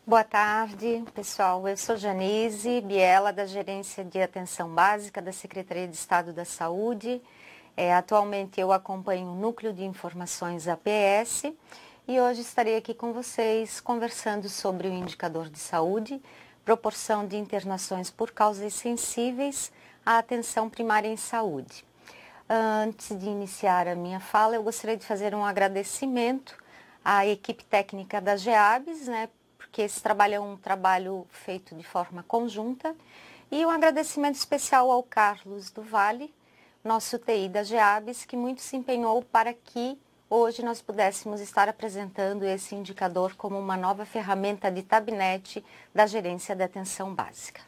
Boa tarde, pessoal. Eu sou Janise Biela, da Gerência de Atenção Básica da Secretaria de Estado da Saúde. Atualmente eu acompanho o Núcleo de Informações APS e hoje estarei aqui com vocês conversando sobre o indicador de saúde, proporção de internações por causas sensíveis à atenção primária em saúde. Antes de iniciar a minha fala, eu gostaria de fazer um agradecimento à equipe técnica da GEABS, porque esse trabalho é um trabalho feito de forma conjunta, e um agradecimento especial ao Carlos do Vale, nosso TI da GEABS, que muito se empenhou para que hoje nós pudéssemos estar apresentando esse indicador como uma nova ferramenta de tabinete da Gerência de Atenção Básica.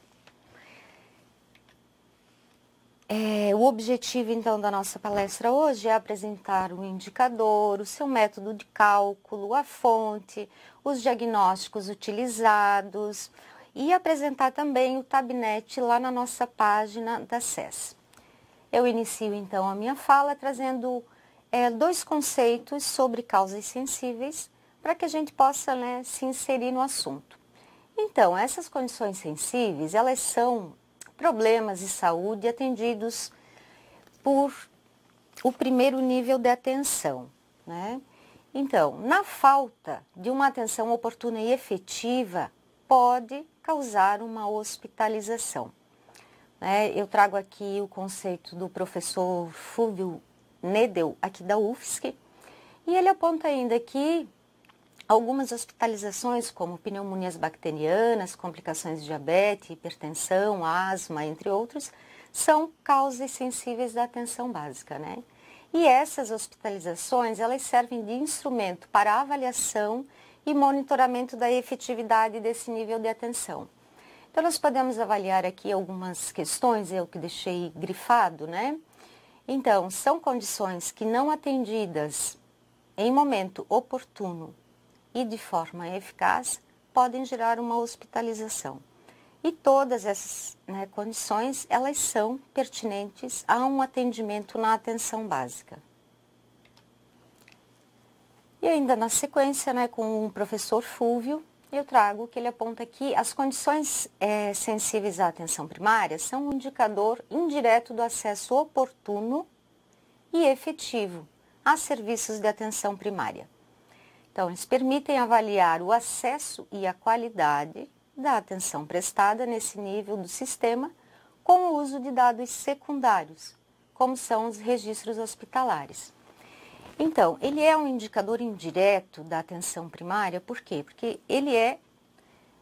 O objetivo, então, da nossa palestra hoje é apresentar o indicador, o seu método de cálculo, a fonte, os diagnósticos utilizados e apresentar também o tabinete lá na nossa página da SES. Eu inicio, então, a minha fala trazendo dois conceitos sobre causas sensíveis para que a gente possa, se inserir no assunto. Então, essas condições sensíveis, elas são problemas de saúde atendidos por o primeiro nível de atenção, Então, na falta de uma atenção oportuna e efetiva, pode causar uma hospitalização. Eu trago aqui o conceito do professor Fulvio Nedel, aqui da UFSC, e ele aponta ainda que algumas hospitalizações, como pneumonias bacterianas, complicações de diabetes, hipertensão, asma, entre outros, são causas sensíveis da atenção básica, E essas hospitalizações, elas servem de instrumento para avaliação e monitoramento da efetividade desse nível de atenção. Então, nós podemos avaliar aqui algumas questões, eu que deixei grifado, Então, são condições que não atendidas em momento oportuno e de forma eficaz, podem gerar uma hospitalização. E todas essas condições, elas são pertinentes a um atendimento na atenção básica. E ainda na sequência, com o professor Fulvio, eu trago que ele aponta que as condições sensíveis à atenção primária são um indicador indireto do acesso oportuno e efetivo a serviços de atenção primária. Então, eles permitem avaliar o acesso e a qualidade da atenção prestada nesse nível do sistema com o uso de dados secundários, como são os registros hospitalares. Então, ele é um indicador indireto da atenção primária, por quê? Porque ele é,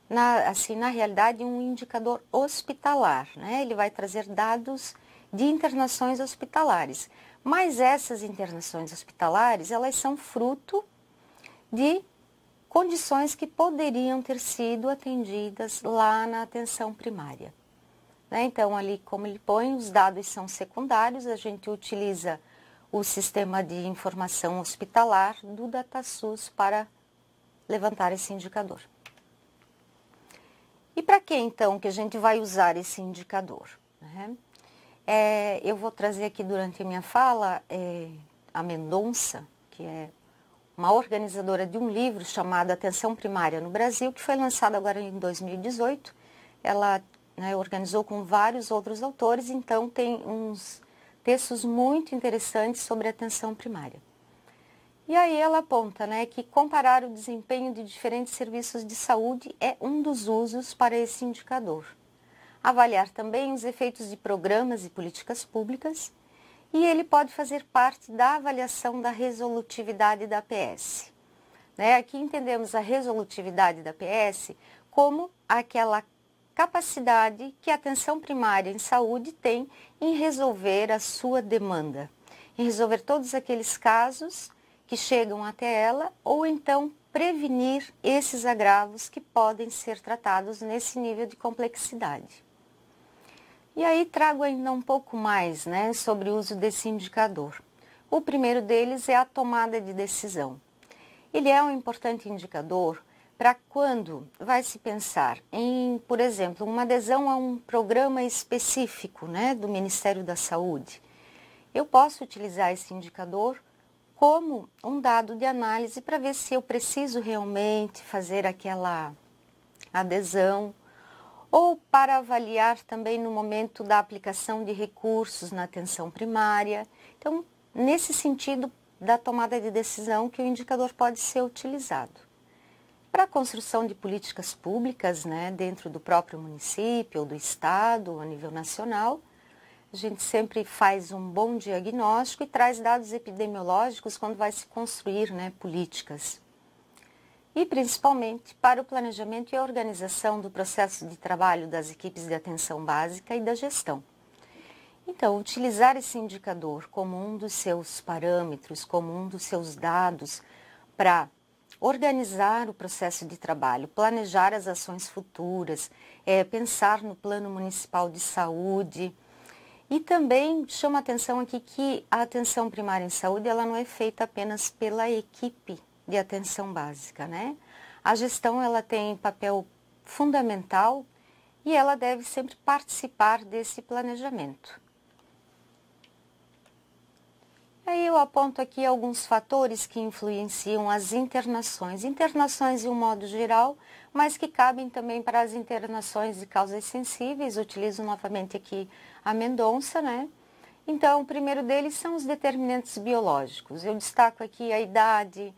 na realidade, um indicador hospitalar, Ele vai trazer dados de internações hospitalares, mas essas internações hospitalares, elas são fruto de condições que poderiam ter sido atendidas lá na atenção primária. Então, ali, como ele põe, os dados são secundários, a gente utiliza o sistema de informação hospitalar do DataSUS para levantar esse indicador. E para que, então, que a gente vai usar esse indicador? Eu vou trazer aqui durante a minha fala a Mendonça, que é uma organizadora de um livro chamado Atenção Primária no Brasil, que foi lançado agora em 2018. Ela organizou com vários outros autores, então tem uns textos muito interessantes sobre atenção primária. E aí ela aponta que comparar o desempenho de diferentes serviços de saúde é um dos usos para esse indicador. Avaliar também os efeitos de programas e políticas públicas, e ele pode fazer parte da avaliação da resolutividade da APS. Aqui entendemos a resolutividade da APS como aquela capacidade que a atenção primária em saúde tem em resolver a sua demanda, em resolver todos aqueles casos que chegam até ela, ou então prevenir esses agravos que podem ser tratados nesse nível de complexidade. E aí trago ainda um pouco mais sobre o uso desse indicador. O primeiro deles é a tomada de decisão. Ele é um importante indicador para quando vai se pensar em, por exemplo, uma adesão a um programa específico do Ministério da Saúde. Eu posso utilizar esse indicador como um dado de análise para ver se eu preciso realmente fazer aquela adesão, ou para avaliar também no momento da aplicação de recursos na atenção primária. Então, nesse sentido da tomada de decisão que o indicador pode ser utilizado. Para a construção de políticas públicas, né, dentro do próprio município ou do estado, ou a nível nacional, a gente sempre faz um bom diagnóstico e traz dados epidemiológicos quando vai se construir, né, políticas. E principalmente para o planejamento e a organização do processo de trabalho das equipes de atenção básica e da gestão. Então, utilizar esse indicador como um dos seus parâmetros, como um dos seus dados para organizar o processo de trabalho, planejar as ações futuras, pensar no plano municipal de saúde. E também chama a atenção aqui que a atenção primária em saúde ela não é feita apenas pela equipe de atenção básica, né? A gestão ela tem papel fundamental e ela deve sempre participar desse planejamento. Aí eu aponto aqui alguns fatores que influenciam as internações. Internações de um modo geral, mas que cabem também para as internações de causas sensíveis. Utilizo novamente aqui a Mendonça, né? Então, o primeiro deles são os determinantes biológicos. Eu destaco aqui a idade,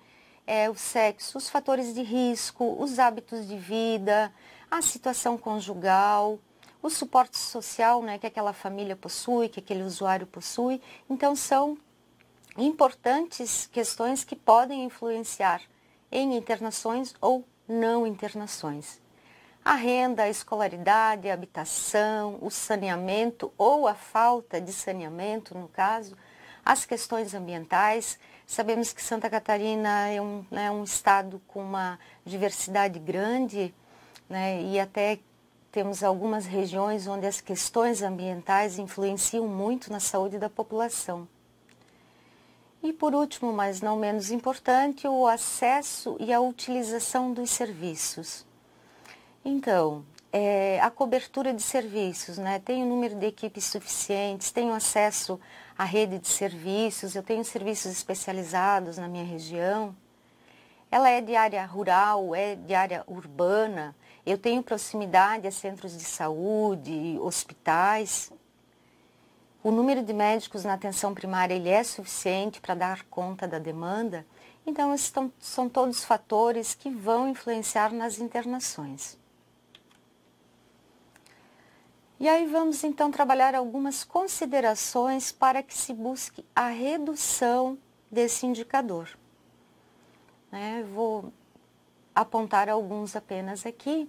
o sexo, os fatores de risco, os hábitos de vida, a situação conjugal, o suporte social, né, que aquela família possui, que aquele usuário possui. Então, são importantes questões que podem influenciar em internações ou não internações. A renda, a escolaridade, a habitação, o saneamento ou a falta de saneamento, no caso, as questões ambientais. Sabemos que Santa Catarina é um estado com uma diversidade grande, né, e até temos algumas regiões onde as questões ambientais influenciam muito na saúde da população. E por último, mas não menos importante, o acesso e a utilização dos serviços. Então, a cobertura de serviços, né? Tenho número de equipes suficientes, tenho acesso à rede de serviços, eu tenho serviços especializados na minha região. Ela é de área rural, é de área urbana, eu tenho proximidade a centros de saúde, hospitais. O número de médicos na atenção primária ele é suficiente para dar conta da demanda, então esses são todos fatores que vão influenciar nas internações. E aí vamos então trabalhar algumas considerações para que se busque a redução desse indicador. Vou apontar alguns apenas aqui.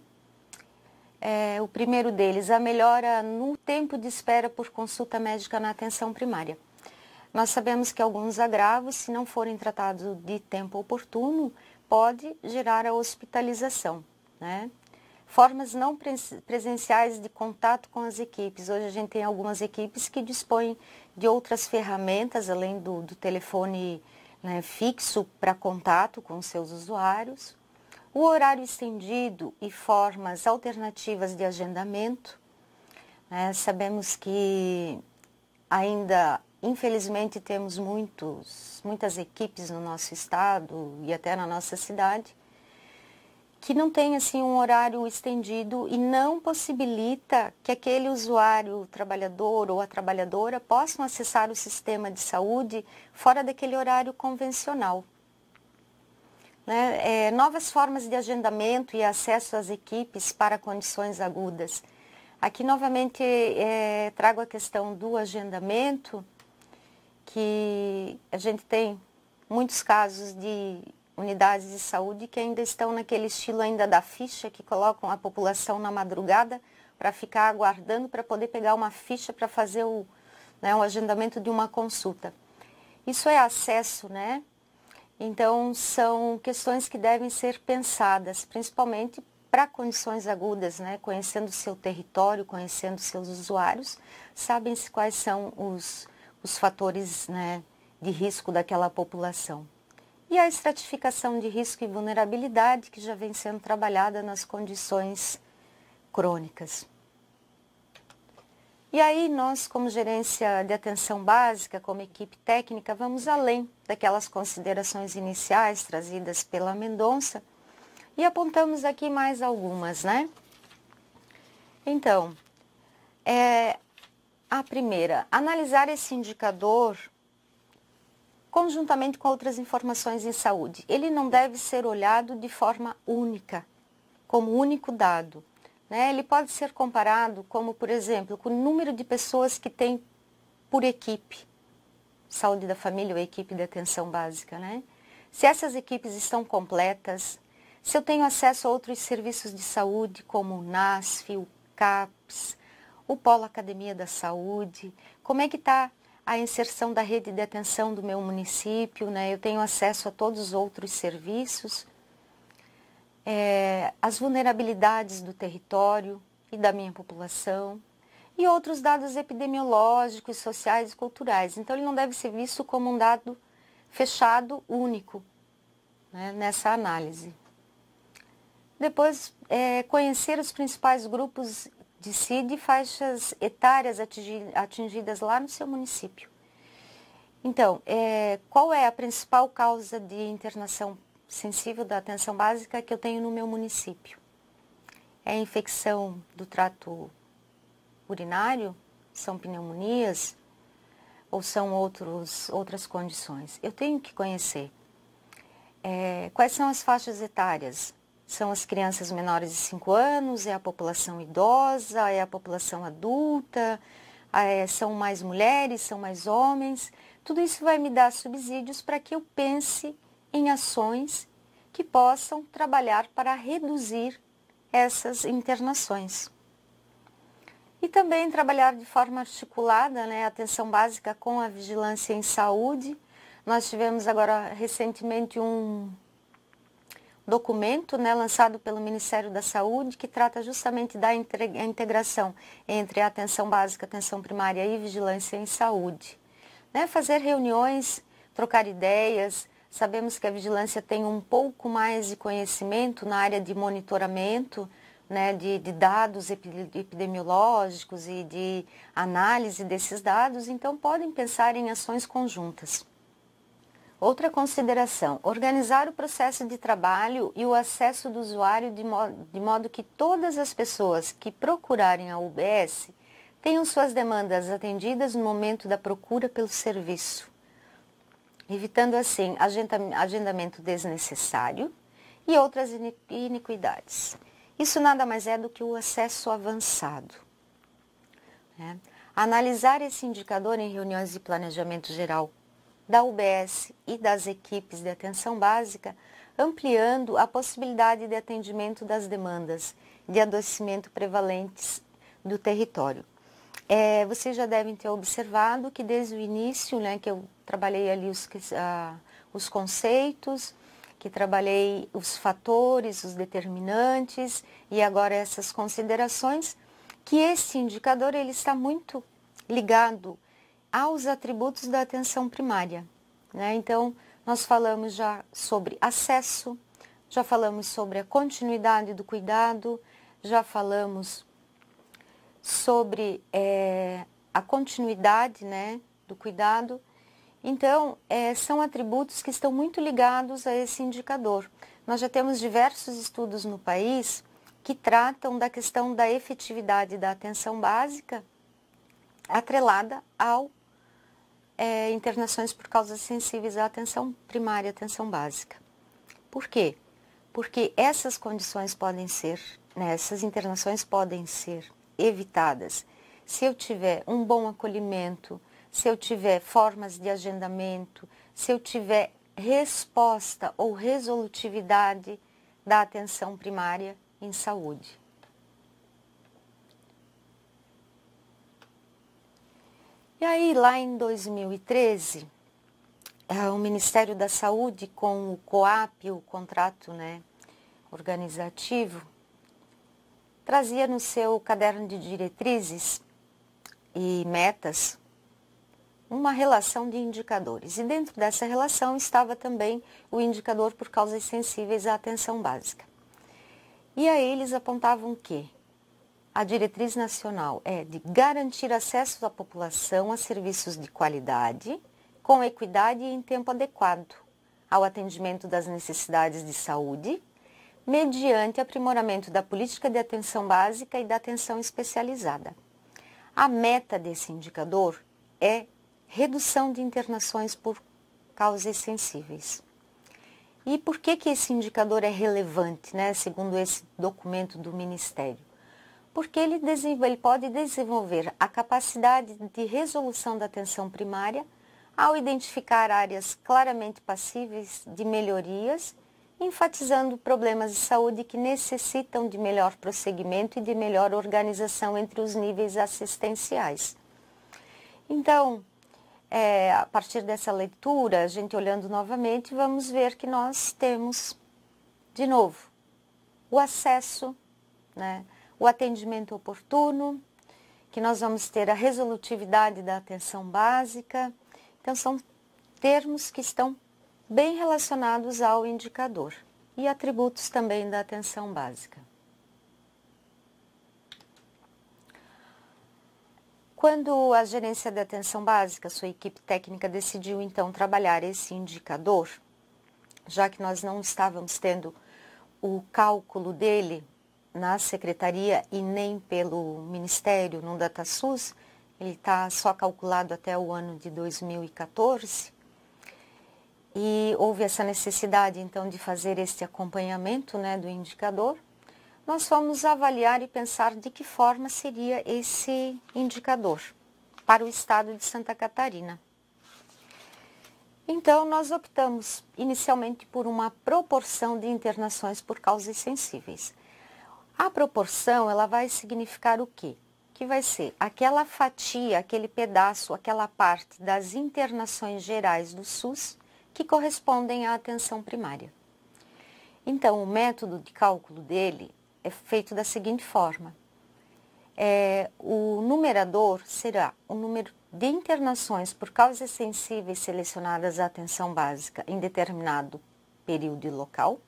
O primeiro deles, a melhora no tempo de espera por consulta médica na atenção primária. Nós sabemos que alguns agravos, se não forem tratados de tempo oportuno, pode gerar a hospitalização, né? Formas não presenciais de contato com as equipes. Hoje a gente tem algumas equipes que dispõem de outras ferramentas, além do telefone, né, fixo para contato com seus usuários. O horário estendido e formas alternativas de agendamento. Sabemos que ainda, infelizmente, temos muitas equipes no nosso estado e até na nossa cidade que não tem assim um horário estendido e não possibilita que aquele usuário, o trabalhador ou a trabalhadora possam acessar o sistema de saúde fora daquele horário convencional. Novas formas de agendamento e acesso às equipes para condições agudas. Aqui novamente trago a questão do agendamento, que a gente tem muitos casos de unidades de saúde que ainda estão naquele estilo ainda da ficha, que colocam a população na madrugada para ficar aguardando para poder pegar uma ficha para fazer o agendamento de uma consulta. Isso é acesso, né? Então, são questões que devem ser pensadas, principalmente para condições agudas, né? Conhecendo o seu território, conhecendo seus usuários, sabem-se quais são os fatores, né, de risco daquela população. E a estratificação de risco e vulnerabilidade, que já vem sendo trabalhada nas condições crônicas. E aí nós, como gerência de atenção básica, como equipe técnica, vamos além daquelas considerações iniciais trazidas pela Mendonça E apontamos aqui mais algumas, né? Então, a primeira, analisar esse indicador conjuntamente com outras informações em saúde. Ele não deve ser olhado de forma única, como único dado, né? Ele pode ser comparado como, por exemplo, com o número de pessoas que tem por equipe, saúde da família ou equipe de atenção básica, né? Se essas equipes estão completas, se eu tenho acesso a outros serviços de saúde, como o NASF, o CAPS, o Polo Academia da Saúde, como é que está a inserção da rede de atenção do meu município, né? Eu tenho acesso a todos os outros serviços, as vulnerabilidades do território e da minha população, e outros dados epidemiológicos, sociais e culturais. Então, ele não deve ser visto como um dado fechado, único, né, nessa análise. Depois, conhecer os principais grupos de CID e faixas etárias atingidas lá no seu município. Então, qual é a principal causa de internação sensível da atenção básica que eu tenho no meu município? É a infecção do trato urinário? São pneumonias? Ou são outras condições? Eu tenho que conhecer. Quais são as faixas etárias? São as crianças menores de 5 anos, é a população idosa, é a população adulta, são mais mulheres, são mais homens. Tudo isso vai me dar subsídios para que eu pense em ações que possam trabalhar para reduzir essas internações. E também trabalhar de forma articulada, né, a atenção básica com a vigilância em saúde. Nós tivemos agora recentemente um documento, né, lançado pelo Ministério da Saúde, que trata justamente da integração entre a atenção básica, atenção primária e vigilância em saúde. Né, fazer reuniões, trocar ideias. Sabemos que a vigilância tem um pouco mais de conhecimento na área de monitoramento, né, de dados epidemiológicos e de análise desses dados, então podem pensar em ações conjuntas. Outra consideração, organizar o processo de trabalho e o acesso do usuário de modo que todas as pessoas que procurarem a UBS tenham suas demandas atendidas no momento da procura pelo serviço, evitando assim agendamento desnecessário e outras iniquidades. Isso nada mais é do que o acesso avançado, né? Analisar esse indicador em reuniões de planejamento geral da UBS e das equipes de atenção básica, ampliando a possibilidade de atendimento das demandas de adoecimento prevalentes do território. Vocês já devem ter observado que desde o início, né, que eu trabalhei ali os conceitos, que trabalhei os fatores, os determinantes e agora essas considerações, que esse indicador ele está muito ligado aos atributos da atenção primária, né? Então, nós falamos já sobre acesso, já falamos sobre a continuidade do cuidado, já falamos sobre a continuidade, né, do cuidado. Então, são atributos que estão muito ligados a esse indicador. Nós já temos diversos estudos no país que tratam da questão da efetividade da atenção básica atrelada ao internações por causas sensíveis à atenção primária, atenção básica. Por quê? Porque essas condições podem ser, né, essas internações podem ser evitadas se eu tiver um bom acolhimento, se eu tiver formas de agendamento, se eu tiver resposta ou resolutividade da atenção primária em saúde. E aí, lá em 2013, o Ministério da Saúde, com o COAP, o contrato, né, organizativo, trazia no seu caderno de diretrizes e metas uma relação de indicadores. E dentro dessa relação estava também o indicador por causas sensíveis à atenção básica. E aí eles apontavam que a diretriz nacional é de garantir acesso da população a serviços de qualidade, com equidade e em tempo adequado ao atendimento das necessidades de saúde, mediante aprimoramento da política de atenção básica e da atenção especializada. A meta desse indicador é redução de internações por causas sensíveis. E por que esse indicador é relevante, né, segundo esse documento do Ministério? Porque ele pode desenvolver a capacidade de resolução da atenção primária ao identificar áreas claramente passíveis de melhorias, enfatizando problemas de saúde que necessitam de melhor prosseguimento e de melhor organização entre os níveis assistenciais. Então, a partir dessa leitura, a gente olhando novamente, vamos ver que nós temos, de novo, o acesso, né, o atendimento oportuno, que nós vamos ter a resolutividade da atenção básica. Então, são termos que estão bem relacionados ao indicador e atributos também da atenção básica. Quando a gerência de atenção básica, sua equipe técnica, decidiu então trabalhar esse indicador, já que nós não estávamos tendo o cálculo dele na secretaria e nem pelo Ministério no DataSUS, ele está só calculado até o ano de 2014, e houve essa necessidade então de fazer este acompanhamento, né, do indicador. Nós fomos avaliar e pensar de que forma seria esse indicador para o estado de Santa Catarina. Então, nós optamos inicialmente por uma proporção de internações por causas sensíveis. A proporção, ela vai significar o quê? Que vai ser aquela fatia, aquele pedaço, aquela parte das internações gerais do SUS que correspondem à atenção primária. Então, o método de cálculo dele é feito da seguinte forma. O numerador será o número de internações por causas sensíveis selecionadas à atenção básica em determinado período e local,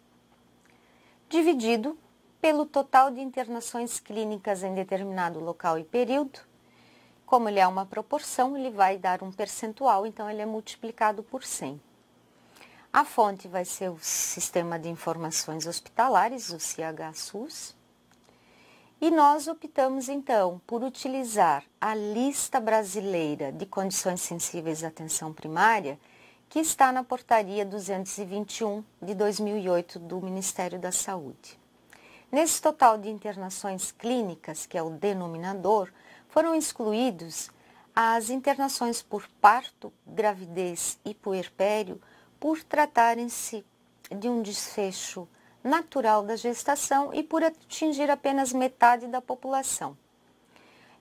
dividido pelo total de internações clínicas em determinado local e período. Como ele é uma proporção, ele vai dar um percentual, então ele é multiplicado por 100. A fonte vai ser o Sistema de Informações Hospitalares, o CHSUS. E nós optamos, então, por utilizar a Lista Brasileira de Condições Sensíveis à Atenção Primária, que está na Portaria 221 de 2008 do Ministério da Saúde. Nesse total de internações clínicas, que é o denominador, foram excluídos as internações por parto, gravidez e puerpério, por tratarem-se de um desfecho natural da gestação e por atingir apenas metade da população.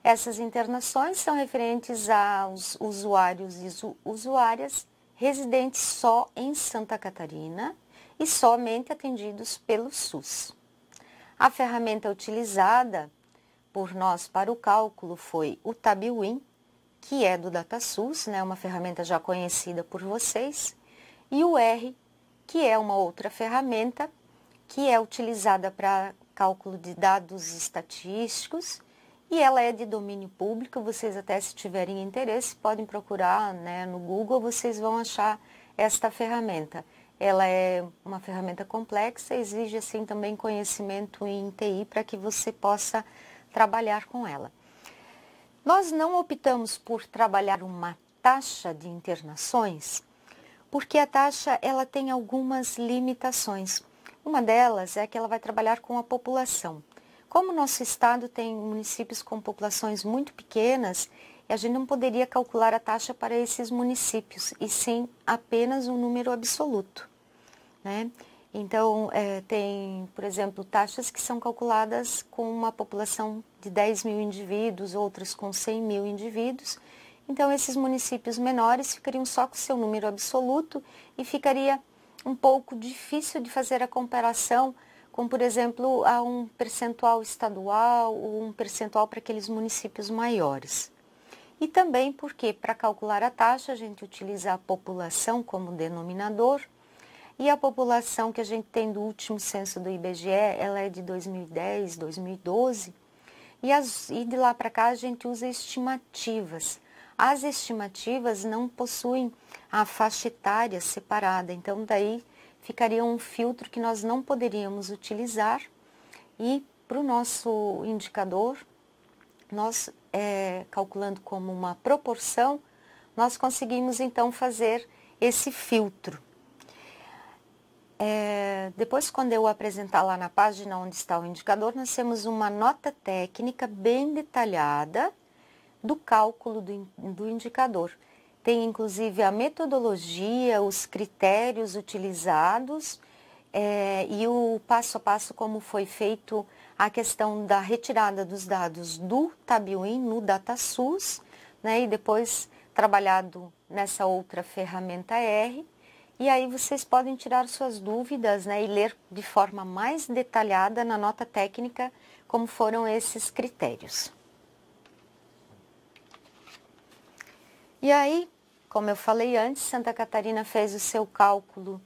Essas internações são referentes aos usuários e usuárias residentes só em Santa Catarina e somente atendidos pelo SUS. A ferramenta utilizada por nós para o cálculo foi o TabWin, que é do DataSUS, né, uma ferramenta já conhecida por vocês, e o R, que é uma outra ferramenta que é utilizada para cálculo de dados estatísticos e ela é de domínio público. Vocês até, se tiverem interesse, podem procurar, né, no Google, vocês vão achar esta ferramenta. Ela é uma ferramenta complexa, exige assim também conhecimento em TI para que você possa trabalhar com ela. Nós não optamos por trabalhar uma taxa de internações, porque a taxa ela tem algumas limitações. Uma delas é que ela vai trabalhar com a população. Como o nosso estado tem municípios com populações muito pequenas, a gente não poderia calcular a taxa para esses municípios, e sim apenas um número absoluto, né? Então, tem, por exemplo, taxas que são calculadas com uma população de 10 mil indivíduos, outras com 100 mil indivíduos. Então, esses municípios menores ficariam só com seu número absoluto e ficaria um pouco difícil de fazer a comparação com, por exemplo, a um percentual estadual ou um percentual para aqueles municípios maiores. E também porque, para calcular a taxa, a gente utiliza a população como denominador, e a população que a gente tem do último censo do IBGE, ela é de 2010, 2012, e de lá para cá a gente usa estimativas. As estimativas não possuem a faixa etária separada, então daí ficaria um filtro que nós não poderíamos utilizar e para o nosso indicador, nós calculando como uma proporção, nós conseguimos então fazer esse filtro. Depois, quando eu apresentar lá na página onde está o indicador, nós temos uma nota técnica bem detalhada do cálculo do indicador. Tem inclusive a metodologia, os critérios utilizados e o passo a passo como foi feito a questão da retirada dos dados do Tabuin no DataSUS, né, e depois trabalhado nessa outra ferramenta R. E aí vocês podem tirar suas dúvidas, né, e ler de forma mais detalhada na nota técnica como foram esses critérios. E aí, como eu falei antes, Santa Catarina fez o seu cálculo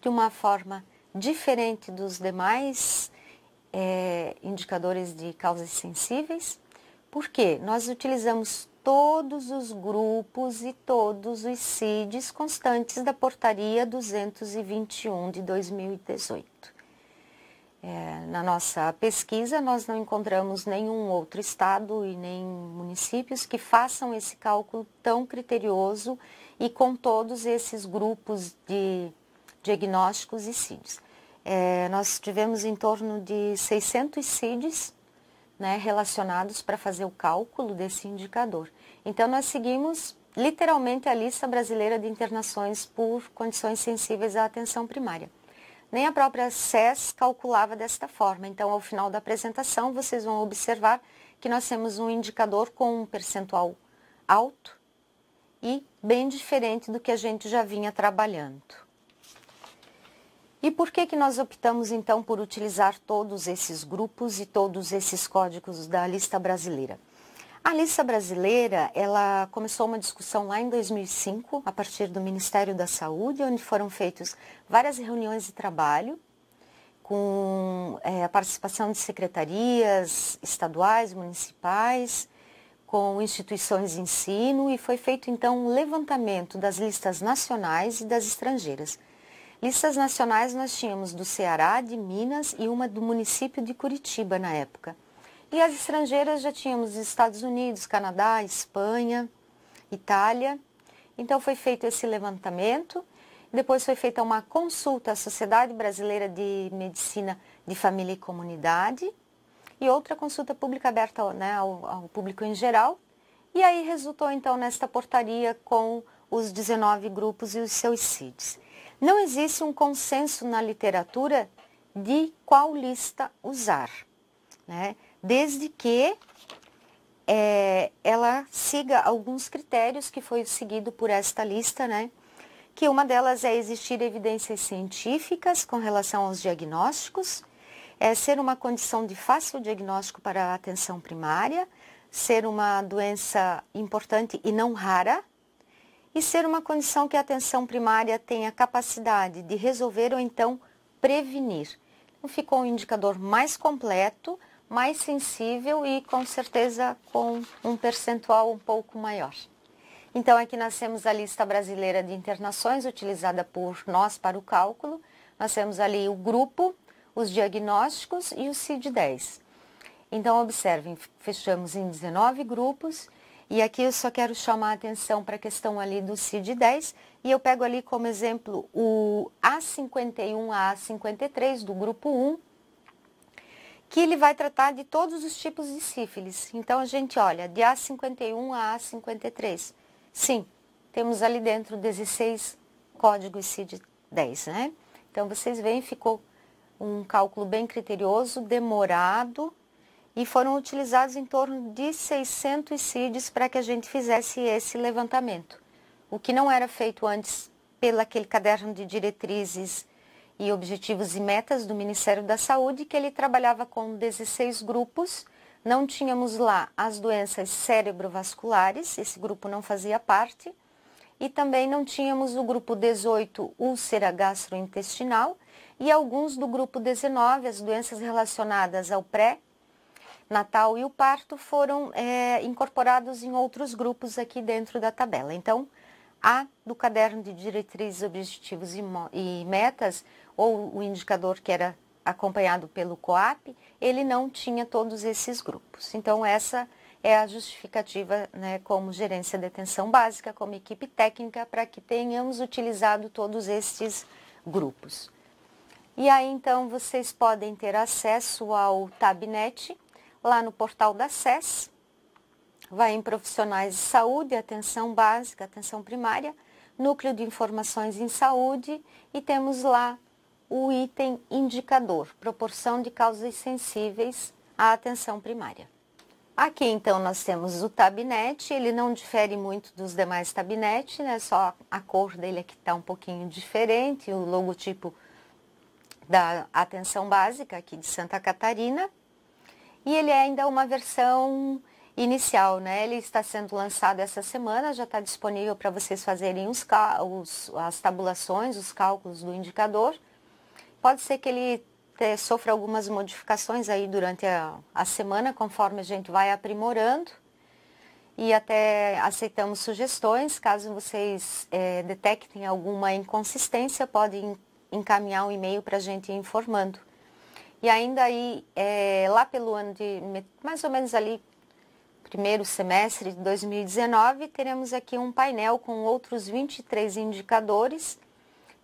de uma forma diferente dos demais indicadores de causas sensíveis, porque nós utilizamos todos os grupos e todos os CIDs constantes da Portaria 221 de 2018. Na nossa pesquisa, nós não encontramos nenhum outro estado e nem municípios que façam esse cálculo tão criterioso e com todos esses grupos de diagnósticos e CIDs. Nós tivemos em torno de 600 CIDs, né, relacionados para fazer o cálculo desse indicador. Então, nós seguimos literalmente a lista brasileira de internações por condições sensíveis à atenção primária. Nem a própria SES calculava desta forma. Então, ao final da apresentação, vocês vão observar que nós temos um indicador com um percentual alto e bem diferente do que a gente já vinha trabalhando. E por que nós optamos, então, por utilizar todos esses grupos e todos esses códigos da lista brasileira? A lista brasileira, ela começou uma discussão lá em 2005, a partir do Ministério da Saúde, onde foram feitas várias reuniões de trabalho, com a participação de secretarias estaduais, municipais, com instituições de ensino, e foi feito, então, um levantamento das listas nacionais e das estrangeiras. Listas nacionais nós tínhamos do Ceará, de Minas e uma do município de Curitiba na época. E as estrangeiras já tínhamos dos Estados Unidos, Canadá, Espanha, Itália. Então foi feito esse levantamento, depois foi feita uma consulta à Sociedade Brasileira de Medicina de Família e Comunidade e outra consulta pública aberta, né, ao público em geral. E aí resultou então nesta portaria com os 19 grupos e os seus CIDs. Não existe um consenso na literatura de qual lista usar, né? Desde que ela siga alguns critérios que foi seguido por esta lista, né? Que uma delas é existir evidências científicas com relação aos diagnósticos, ser uma condição de fácil diagnóstico para a atenção primária, ser uma doença importante e não rara, e ser uma condição que a atenção primária tenha capacidade de resolver ou então prevenir. Então, ficou um indicador mais completo, mais sensível e com certeza com um percentual um pouco maior. Então, aqui nós temos a lista brasileira de internações utilizada por nós para o cálculo. Nós temos ali o grupo, os diagnósticos e o CID-10. Então, observem, fechamos em 19 grupos. E aqui eu só quero chamar a atenção para a questão ali do CID-10 e eu pego ali como exemplo o A51 a A53 do grupo 1, que ele vai tratar de todos os tipos de sífilis. Então a gente olha de A51 a A53. Sim, temos ali dentro 16 códigos CID-10, né? Então vocês veem, ficou um cálculo bem criterioso, demorado, e foram utilizados em torno de 600 CIDs para que a gente fizesse esse levantamento. O que não era feito antes pelo aquele caderno de diretrizes e objetivos e metas do Ministério da Saúde, que ele trabalhava com 16 grupos. Não tínhamos lá as doenças cerebrovasculares, esse grupo não fazia parte. E também não tínhamos o grupo 18, úlcera gastrointestinal, e alguns do grupo 19, as doenças relacionadas ao pré-natal e o parto, foram incorporados em outros grupos aqui dentro da tabela. Então, A do caderno de diretrizes, objetivos e metas, ou o indicador que era acompanhado pelo COAP, ele não tinha todos esses grupos. Então, essa é a justificativa, né, como gerência de atenção básica, como equipe técnica, para que tenhamos utilizado todos estes grupos. E aí, então, vocês podem ter acesso ao Tabnet, lá no portal da SES, vai em profissionais de saúde, atenção básica, atenção primária, núcleo de informações em saúde, e temos lá o item indicador, proporção de causas sensíveis à atenção primária. Aqui, então, nós temos o Tabnet, ele não difere muito dos demais Tabnet, né? Só a cor dele aqui está um pouquinho diferente, o logotipo da atenção básica aqui de Santa Catarina. E ele é ainda uma versão inicial, né? Ele está sendo lançado essa semana, já está disponível para vocês fazerem as tabulações, os cálculos do indicador. Pode ser que ele sofra algumas modificações aí durante a semana, conforme a gente vai aprimorando. E até aceitamos sugestões, caso vocês detectem alguma inconsistência, podem encaminhar um e-mail para a gente informando. E ainda aí, lá pelo ano de, mais ou menos ali, primeiro semestre de 2019, teremos aqui um painel com outros 23 indicadores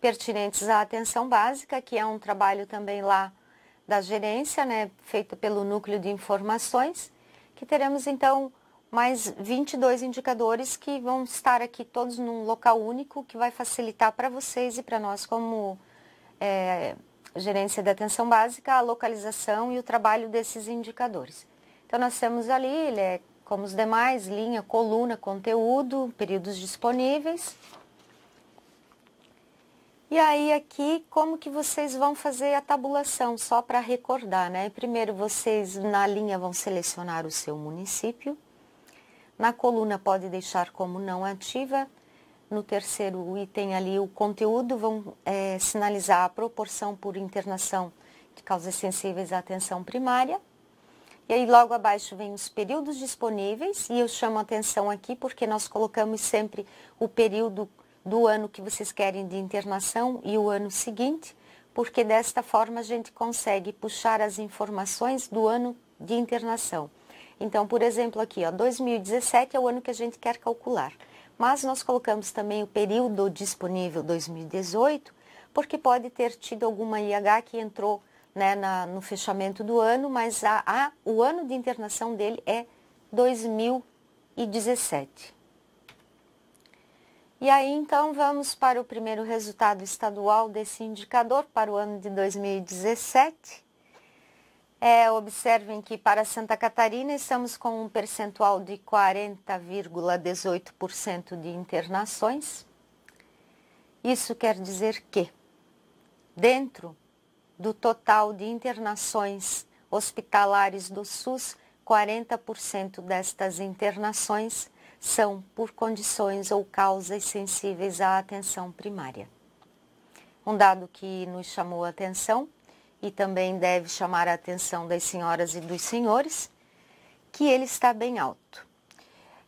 pertinentes à atenção básica, que é um trabalho também lá da gerência, né, feito pelo núcleo de informações, que teremos então mais 22 indicadores que vão estar aqui todos num local único, que vai facilitar para vocês e para nós como gerência de atenção básica, a localização e o trabalho desses indicadores. Então, nós temos ali, ele é como os demais, linha, coluna, conteúdo, períodos disponíveis. E aí, aqui, como que vocês vão fazer a tabulação, só para recordar, né? Primeiro, vocês na linha vão selecionar o seu município. Na coluna, pode deixar como não ativa. No terceiro item ali, o conteúdo, vão sinalizar a proporção por internação de causas sensíveis à atenção primária. E aí, logo abaixo, vem os períodos disponíveis, e eu chamo a atenção aqui porque nós colocamos sempre o período do ano que vocês querem de internação e o ano seguinte, porque desta forma a gente consegue puxar as informações do ano de internação. Então, por exemplo, aqui, ó, 2017 é o ano que a gente quer calcular. Mas nós colocamos também o período disponível 2018, porque pode ter tido alguma IH que entrou, né, no fechamento do ano, mas o ano de internação dele é 2017. E aí, então, vamos para o primeiro resultado estadual desse indicador para o ano de 2017. Observem que para Santa Catarina estamos com um percentual de 40,18% de internações. Isso quer dizer que, dentro do total de internações hospitalares do SUS, 40% destas internações são por condições ou causas sensíveis à atenção primária. Um dado que nos chamou a atenção e também deve chamar a atenção das senhoras e dos senhores, que ele está bem alto.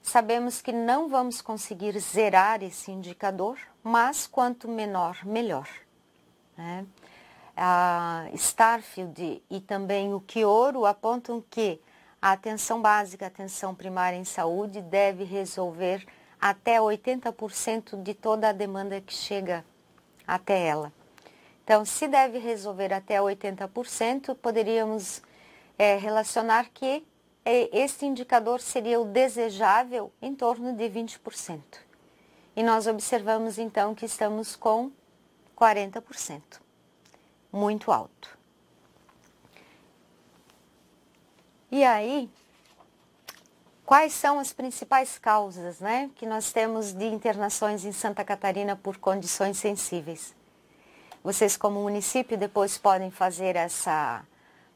Sabemos que não vamos conseguir zerar esse indicador, mas quanto menor, melhor, né? A Starfield e também o Quioro apontam que a atenção básica, a atenção primária em saúde deve resolver até 80% de toda a demanda que chega até ela. Então, se deve resolver até 80%, poderíamos relacionar que este indicador seria o desejável em torno de 20%. E nós observamos, então, que estamos com 40%. Muito alto. E aí, quais são as principais causas, né, que nós temos de internações em Santa Catarina por condições sensíveis? Vocês, como município, depois podem fazer essa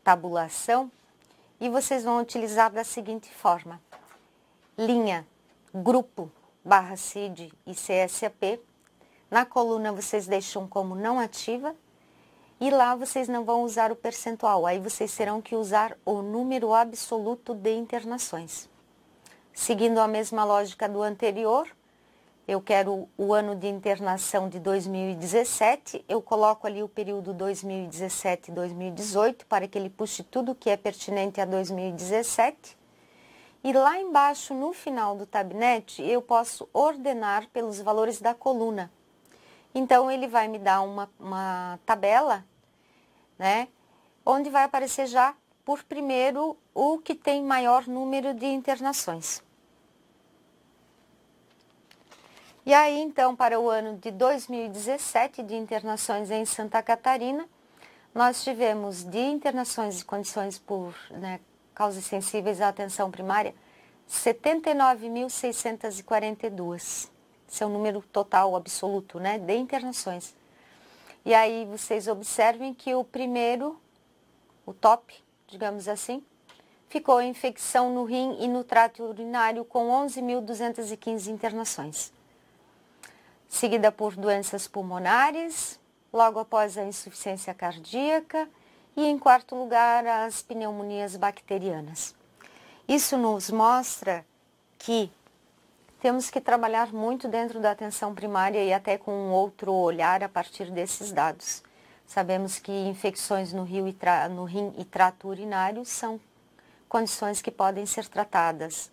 tabulação e vocês vão utilizar da seguinte forma: linha, grupo, /CID e CSAP. Na coluna vocês deixam como não ativa e lá vocês não vão usar o percentual, aí vocês terão que usar o número absoluto de internações. Seguindo a mesma lógica do anterior, eu quero o ano de internação de 2017, eu coloco ali o período 2017 e 2018 para que ele puxe tudo que é pertinente a 2017. E lá embaixo, no final do tabnet, eu posso ordenar pelos valores da coluna. Então, ele vai me dar uma tabela, né, onde vai aparecer já, por primeiro, o que tem maior número de internações. E aí, então, para o ano de 2017, de internações em Santa Catarina, nós tivemos de internações de condições por causas sensíveis à atenção primária, 79.642. Esse é o número total absoluto, né, de internações. E aí vocês observem que o primeiro, o top, digamos assim, ficou infecção no rim e no trato urinário com 11.215 internações. Seguida por doenças pulmonares, logo após a insuficiência cardíaca e, em quarto lugar, as pneumonias bacterianas. Isso nos mostra que temos que trabalhar muito dentro da atenção primária e até com um outro olhar a partir desses dados. Sabemos que infecções no rim e trato urinário são condições que podem ser tratadas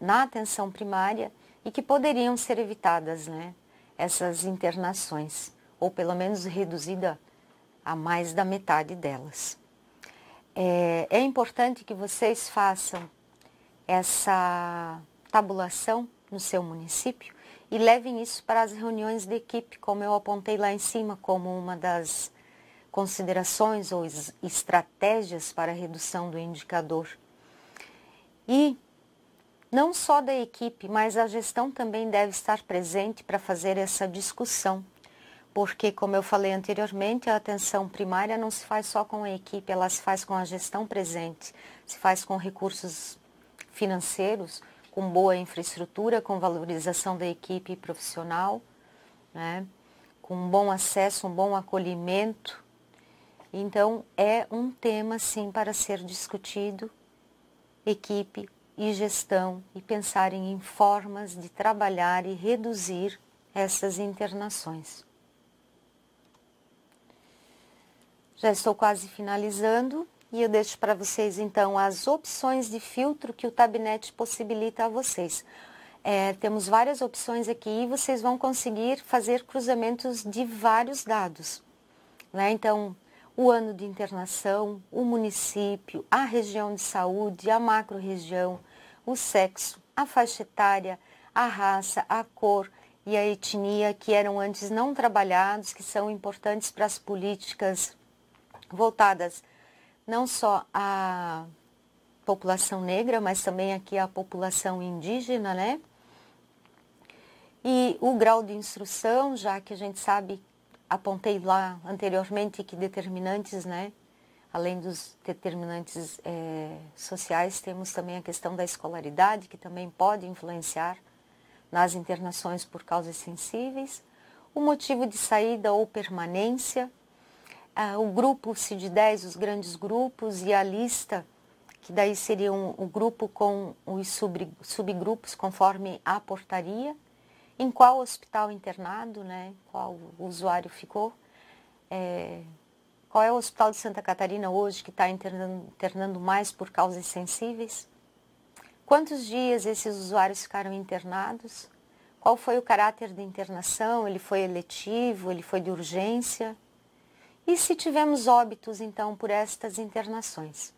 na atenção primária e que poderiam ser evitadas, né, essas internações, ou pelo menos reduzida a mais da metade delas. É importante que vocês façam essa tabulação no seu município e levem isso para as reuniões de equipe, como eu apontei lá em cima, como uma das considerações ou estratégias para a redução do indicador. E não só da equipe, mas a gestão também deve estar presente para fazer essa discussão, porque, como eu falei anteriormente, a atenção primária não se faz só com a equipe, ela se faz com a gestão presente, se faz com recursos financeiros, com boa infraestrutura, com valorização da equipe profissional, né, com um bom acesso, um bom acolhimento. Então, é um tema, sim, para ser discutido, equipe e gestão, e pensarem em formas de trabalhar e reduzir essas internações. Já estou quase finalizando e eu deixo para vocês, então, as opções de filtro que o tabnet possibilita a vocês. Temos várias opções aqui e vocês vão conseguir fazer cruzamentos de vários dados, né? Então, o ano de internação, o município, a região de saúde, a macro-região, o sexo, a faixa etária, a raça, a cor e a etnia, que eram antes não trabalhados, que são importantes para as políticas voltadas não só à população negra, mas também aqui à população indígena, né? E o grau de instrução, já que a gente sabe, apontei lá anteriormente que determinantes, né? Além dos determinantes sociais, temos também a questão da escolaridade, que também pode influenciar nas internações por causas sensíveis, o motivo de saída ou permanência, o grupo CID-10, os grandes grupos, e a lista, que daí seriam o grupo com os subgrupos conforme a portaria, em qual hospital internado, né, qual o usuário ficou, qual é o hospital de Santa Catarina hoje que está internando mais por causas sensíveis, quantos dias esses usuários ficaram internados, qual foi o caráter de internação, ele foi eletivo, ele foi de urgência, e se tivemos óbitos, então, por estas internações.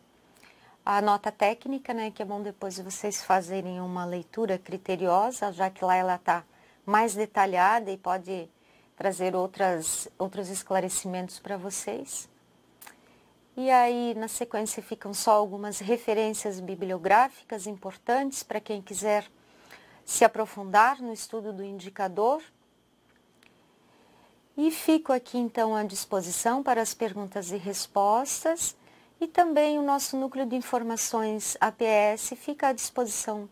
A nota técnica, né, que é bom depois vocês fazerem uma leitura criteriosa, já que lá ela está mais detalhada e pode trazer outros esclarecimentos para vocês. E aí, na sequência, ficam só algumas referências bibliográficas importantes para quem quiser se aprofundar no estudo do indicador. E fico aqui, então, à disposição para as perguntas e respostas. E também o nosso núcleo de informações APS fica à disposição,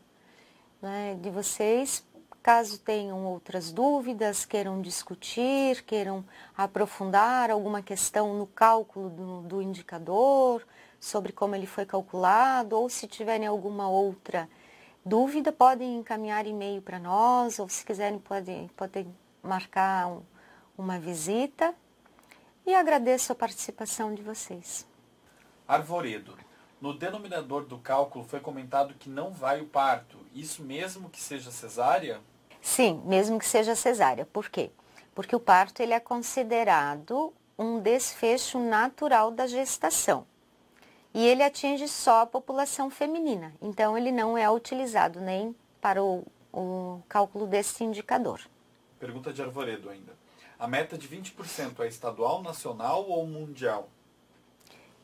né, de vocês, caso tenham outras dúvidas, queiram discutir, queiram aprofundar alguma questão no cálculo do indicador, sobre como ele foi calculado, ou se tiverem alguma outra dúvida, podem encaminhar e-mail para nós, ou se quiserem podem marcar uma visita. E agradeço a participação de vocês. Arvoredo. No denominador do cálculo foi comentado que não vai o parto. Isso mesmo que seja cesárea? Sim, mesmo que seja cesárea. Por quê? Porque o parto ele é considerado um desfecho natural da gestação. E ele atinge só a população feminina. Então, ele não é utilizado nem para o cálculo desse indicador. Pergunta de Arvoredo ainda. A meta de 20% é estadual, nacional ou mundial?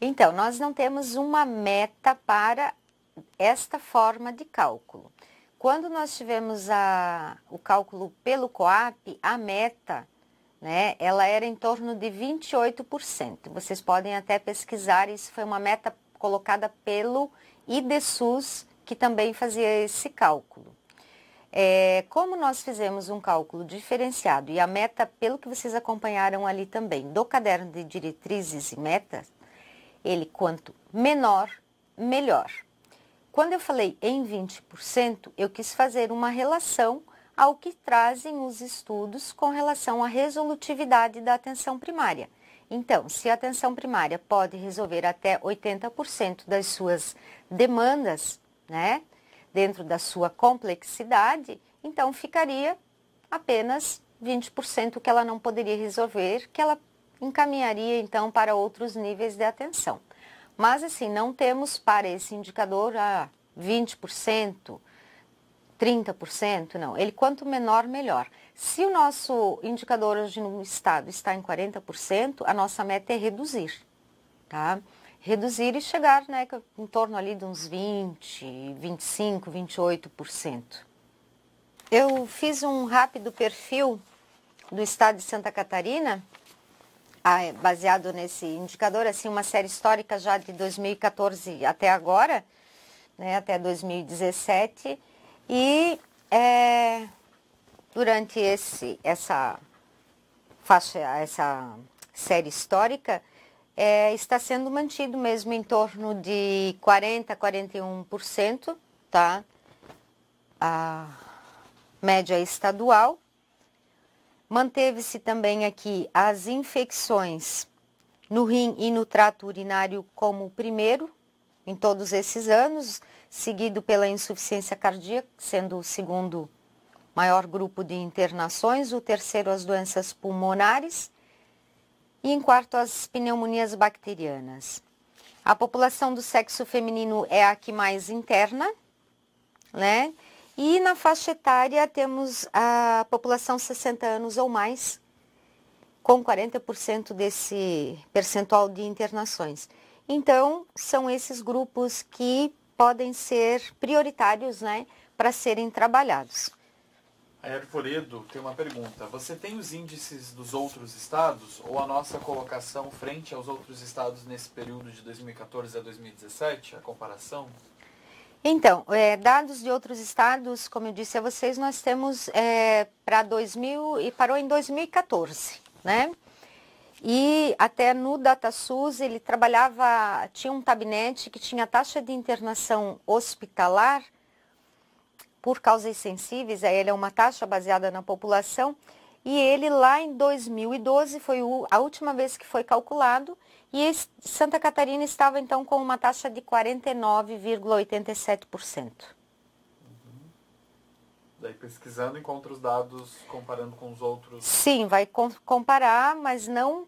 Então, nós não temos uma meta para esta forma de cálculo. Quando nós tivemos o cálculo pelo COAP, a meta, né, ela era em torno de 28%. Vocês podem até pesquisar, isso foi uma meta colocada pelo IDSUS, que também fazia esse cálculo. Como nós fizemos um cálculo diferenciado e a meta, pelo que vocês acompanharam ali também, do caderno de diretrizes e metas, ele quanto menor, melhor. Quando eu falei em 20%, eu quis fazer uma relação ao que trazem os estudos com relação à resolutividade da atenção primária. Então, se a atenção primária pode resolver até 80% das suas demandas, né, dentro da sua complexidade, então ficaria apenas 20% que ela não poderia resolver, que ela encaminharia então para outros níveis de atenção. Mas assim, não temos para esse indicador 20%, 30%, não. Ele quanto menor, melhor. Se o nosso indicador hoje no estado está em 40%, a nossa meta é reduzir, tá? Reduzir e chegar, né, em torno ali de uns 20, 25, 28%. Eu fiz um rápido perfil do estado de Santa Catarina, baseado nesse indicador, assim, uma série histórica já de 2014 até agora, né, até 2017, e durante essa série histórica, está sendo mantido mesmo em torno de 40% a 41%, tá? A média estadual. Manteve-se também aqui as infecções no rim e no trato urinário como o primeiro em todos esses anos, seguido pela insuficiência cardíaca, sendo o segundo maior grupo de internações, o terceiro as doenças pulmonares e em quarto as pneumonias bacterianas. A população do sexo feminino é a que mais interna, né? E na faixa etária temos a população 60 anos ou mais, com 40% desse percentual de internações. Então, são esses grupos que podem ser prioritários, né, para serem trabalhados. A Arvoredo tem uma pergunta. Você tem os índices dos outros estados ou a nossa colocação frente aos outros estados nesse período de 2014 a 2017, a comparação? Então, dados de outros estados, como eu disse a vocês, nós temos para 2000 e parou em 2014, né? E até no DataSUS ele tinha um gabinete que tinha taxa de internação hospitalar por causas sensíveis, aí ele é uma taxa baseada na população, e ele lá em 2012 foi a última vez que foi calculado, e Santa Catarina estava então com uma taxa de 49,87%. Daí pesquisando encontra os dados comparando com os outros. Sim, vai comparar, mas não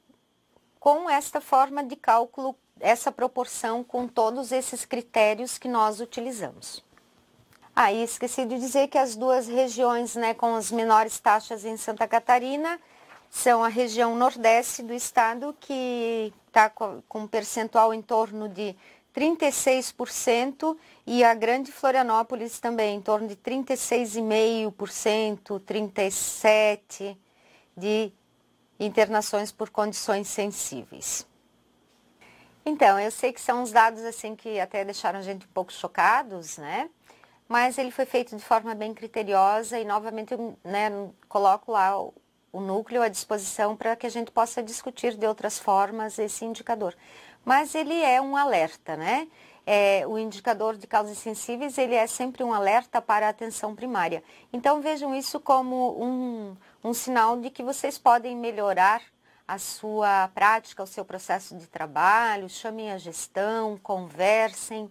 com esta forma de cálculo, essa proporção com todos esses critérios que nós utilizamos. E esqueci de dizer que as duas regiões, né, com as menores taxas em Santa Catarina são a região nordeste do estado, que está com um percentual em torno de 36%, e a Grande Florianópolis também em torno de 36,5%, 37% de internações por condições sensíveis. Então, eu sei que são uns dados assim que até deixaram a gente um pouco chocados, né? Mas ele foi feito de forma bem criteriosa e novamente eu, né, coloco lá o núcleo à disposição para que a gente possa discutir de outras formas esse indicador. Mas ele é um alerta, né? o indicador de causas sensíveis, ele é sempre um alerta para a atenção primária. Então, vejam isso como um sinal de que vocês podem melhorar a sua prática, o seu processo de trabalho, chamem a gestão, conversem,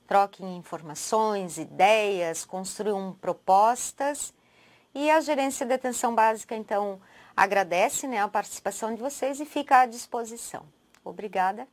troquem informações, ideias, construam propostas. E a Gerência de Atenção Básica, então, agradece, né, a participação de vocês e fica à disposição. Obrigada.